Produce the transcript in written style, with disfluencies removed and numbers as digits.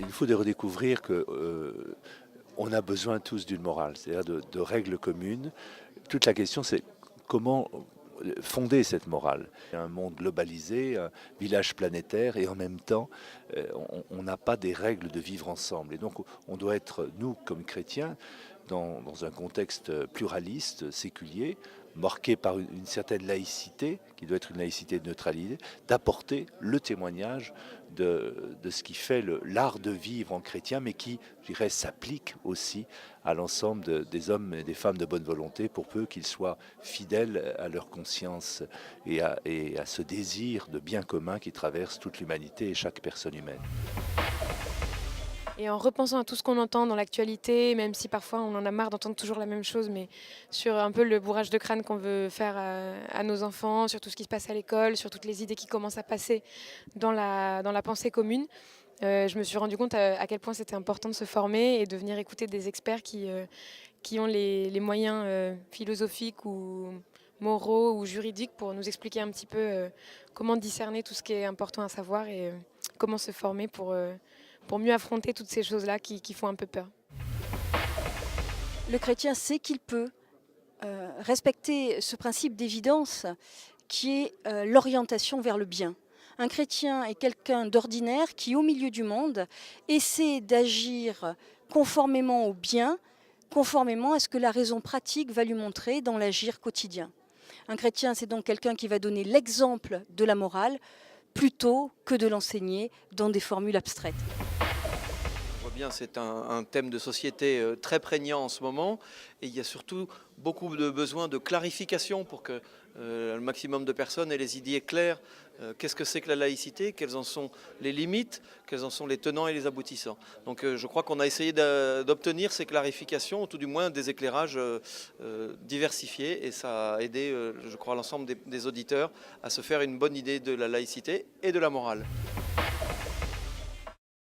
Il faut de redécouvrir que on a besoin tous d'une morale, c'est-à-dire de règles communes. Toute la question, c'est comment fonder cette morale. Un monde globalisé, un village planétaire, et en même temps, on n'a pas des règles de vivre ensemble. Et donc, on doit être, nous, comme chrétiens, dans un contexte pluraliste, séculier, marqué par une certaine laïcité, qui doit être une laïcité de neutralité, d'apporter le témoignage de ce qui fait l'art de vivre en chrétien, mais qui, je dirais, s'applique aussi à l'ensemble des hommes et des femmes de bonne volonté, pour peu qu'ils soient fidèles à leur conscience et à ce désir de bien commun qui traverse toute l'humanité et chaque personne humaine. Et en repensant à tout ce qu'on entend dans l'actualité, même si parfois on en a marre d'entendre toujours la même chose, mais sur un peu le bourrage de crâne qu'on veut faire à nos enfants, sur tout ce qui se passe à l'école, sur toutes les idées qui commencent à passer dans la pensée commune, je me suis rendu compte à quel point c'était important de se former et de venir écouter des experts qui ont les moyens philosophiques ou moraux ou juridiques pour nous expliquer un petit peu comment discerner tout ce qui est important à savoir et comment se former pour mieux affronter toutes ces choses-là qui font un peu peur. Le chrétien sait qu'il peut respecter ce principe d'évidence qui est l'orientation vers le bien. Un chrétien est quelqu'un d'ordinaire qui, au milieu du monde, essaie d'agir conformément au bien, conformément à ce que la raison pratique va lui montrer dans l'agir quotidien. Un chrétien, c'est donc quelqu'un qui va donner l'exemple de la morale plutôt que de l'enseigner dans des formules abstraites. On voit bien, c'est un thème de société très prégnant en ce moment et il y a surtout beaucoup de besoin de clarification pour que le maximum de personnes aient les idées claires. Qu'est-ce que c'est que la laïcité? Quelles en sont les limites? Quels en sont les tenants et les aboutissants? Donc je crois qu'on a essayé d'obtenir ces clarifications, ou tout du moins des éclairages diversifiés, et ça a aidé, je crois, l'ensemble des auditeurs à se faire une bonne idée de la laïcité et de la morale.